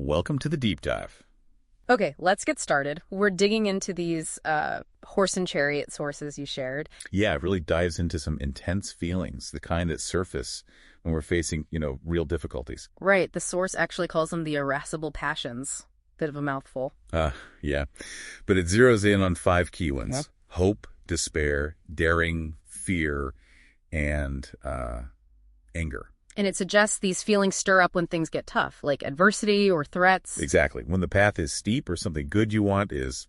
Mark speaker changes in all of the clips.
Speaker 1: Welcome to the deep dive.
Speaker 2: Okay, let's get started. We're digging into these horse and chariot sources you shared.
Speaker 1: Yeah, it really dives into some intense feelings, the kind that surface when we're facing, real difficulties.
Speaker 2: Right, the source actually calls them the irascible passions. Bit of a mouthful.
Speaker 1: Yeah. But it zeroes in on 5 key ones.
Speaker 2: Yep.
Speaker 1: Hope, despair, daring, fear, and anger.
Speaker 2: And it suggests these feelings stir up when things get tough, like adversity or threats.
Speaker 1: Exactly. When the path is steep or something good you want is,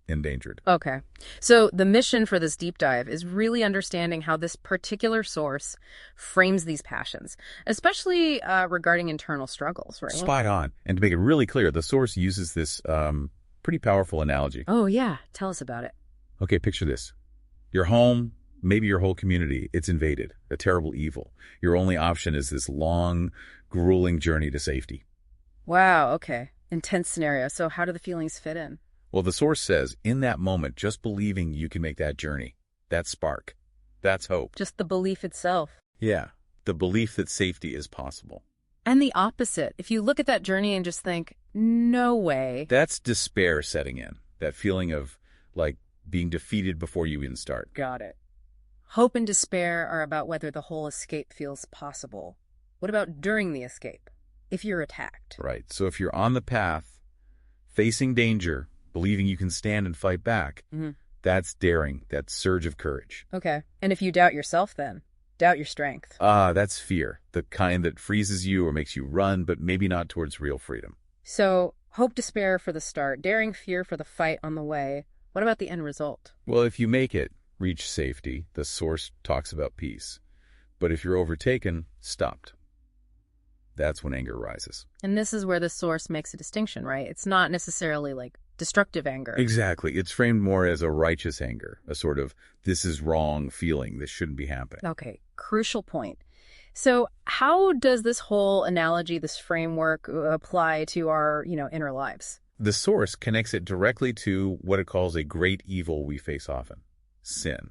Speaker 1: endangered.
Speaker 2: Okay. So the mission for this deep dive is really understanding how this particular source frames these passions, especially regarding internal struggles, right?
Speaker 1: Spot on. And to make it really clear, the source uses this pretty powerful analogy.
Speaker 2: Oh, yeah. Tell us about it.
Speaker 1: Okay, picture this. Your home, maybe your whole community, it's invaded, a terrible evil. Your only option is this long, grueling journey to safety.
Speaker 2: Wow, okay. Intense scenario. So how do the feelings fit in?
Speaker 1: Well, the source says, in that moment, just believing you can make that journey, that spark, that's hope.
Speaker 2: Just the belief itself.
Speaker 1: Yeah, the belief that safety is possible.
Speaker 2: And the opposite. If you look at that journey and just think, no way.
Speaker 1: That's despair setting in, that feeling of, being defeated before you even start.
Speaker 2: Got it. Hope and despair are about whether the whole escape feels possible. What about during the escape, if you're attacked?
Speaker 1: Right. So if you're on the path, facing danger, believing you can stand and fight back, that's daring, that surge of courage.
Speaker 2: Okay. And if you doubt yourself then? Doubt your strength?
Speaker 1: That's fear, the kind that freezes you or makes you run, but maybe not towards real freedom.
Speaker 2: So hope, despair for the start, daring, fear for the fight on the way. What about the end result?
Speaker 1: Well, if you make it, reach safety, the source talks about peace. But if you're overtaken, stopped. That's when anger rises.
Speaker 2: And this is where the source makes a distinction, right? It's not necessarily like destructive anger.
Speaker 1: Exactly. It's framed more as a righteous anger, a sort of this is wrong feeling, this shouldn't be happening.
Speaker 2: Okay, crucial point. So how does this whole analogy, this framework apply to our, inner lives?
Speaker 1: The source connects it directly to what it calls a great evil we face often, sin,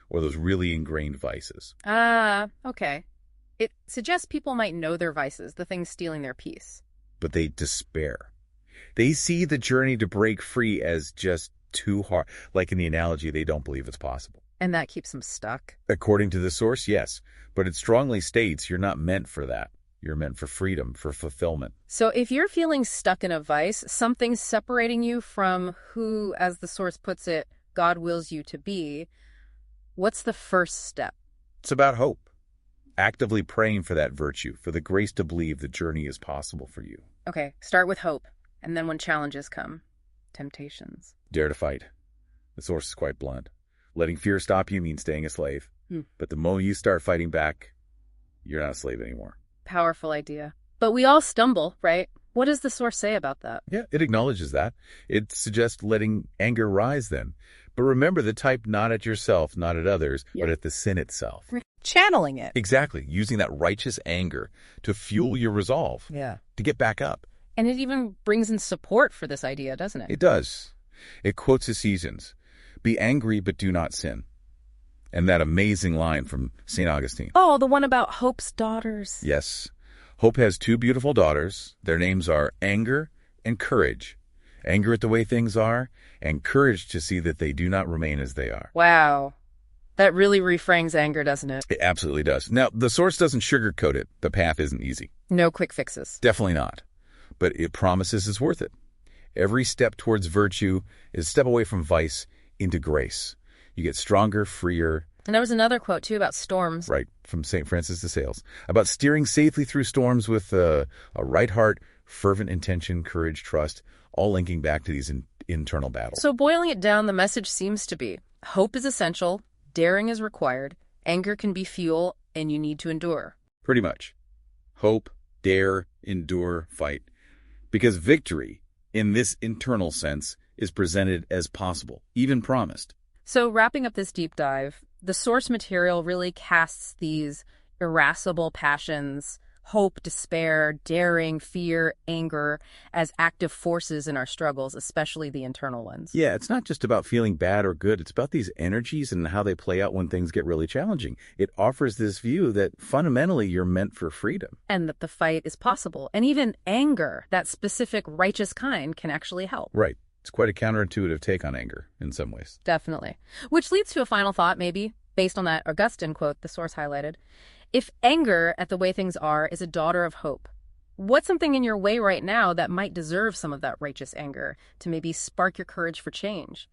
Speaker 1: or those really ingrained vices.
Speaker 2: Okay. It suggests people might know their vices, the things stealing their peace.
Speaker 1: But they despair. They see the journey to break free as just too hard. Like in the analogy, they don't believe it's possible.
Speaker 2: And that keeps them stuck?
Speaker 1: According to the source, yes. But it strongly states you're not meant for that. You're meant for freedom, for fulfillment.
Speaker 2: So if you're feeling stuck in a vice, something separating you from who, as the source puts it, God wills you to be, what's the first step?
Speaker 1: It's about hope. Actively praying for that virtue, for the grace to believe the journey is possible for you.
Speaker 2: Okay, start with hope. And then when challenges come, temptations.
Speaker 1: Dare to fight. The source is quite blunt. Letting fear stop you means staying a slave. But the moment you start fighting back, you're not a slave anymore.
Speaker 2: Powerful idea. But we all stumble, right? What does the source say about that?
Speaker 1: Yeah, it acknowledges that. It suggests letting anger rise then. But remember the type not at yourself, not at others, but at the sin itself.
Speaker 2: Channeling it.
Speaker 1: Exactly. Using that righteous anger to fuel your resolve.
Speaker 2: Yeah.
Speaker 1: To get back up.
Speaker 2: And it even brings in support for this idea, doesn't it?
Speaker 1: It does. It quotes Ephesians. Be angry, but do not sin. And that amazing line from St. Augustine.
Speaker 2: Oh, the one about Hope's daughters.
Speaker 1: Yes. Hope has 2 beautiful daughters. Their names are Anger and Courage. Anger at the way things are, and courage to see that they do not remain as they are.
Speaker 2: Wow. That really reframes anger, doesn't it?
Speaker 1: It absolutely does. Now, the source doesn't sugarcoat it. The path isn't easy.
Speaker 2: No quick fixes.
Speaker 1: Definitely not. But it promises it's worth it. Every step towards virtue is a step away from vice into grace. You get stronger, freer.
Speaker 2: And there was another quote, too, about storms.
Speaker 1: Right, from St. Francis de Sales. About steering safely through storms with a right heart, fervent intention, courage, trust, all linking back to these internal battles.
Speaker 2: So boiling it down, the message seems to be, hope is essential, daring is required, anger can be fuel, and you need to endure.
Speaker 1: Pretty much. Hope, dare, endure, fight. Because victory, in this internal sense, is presented as possible, even promised.
Speaker 2: So wrapping up this deep dive, the source material really casts these irascible passions hope, despair, daring, fear, anger as active forces in our struggles, especially the internal ones.
Speaker 1: Yeah, it's not just about feeling bad or good. It's about these energies and how they play out when things get really challenging. It offers this view that fundamentally you're meant for freedom.
Speaker 2: And that the fight is possible. And even anger, that specific righteous kind, can actually help.
Speaker 1: Right. It's quite a counterintuitive take on anger in some ways.
Speaker 2: Definitely. Which leads to a final thought, maybe, based on that Augustine quote the source highlighted. If anger at the way things are is a daughter of hope, what's something in your way right now that might deserve some of that righteous anger to maybe spark your courage for change?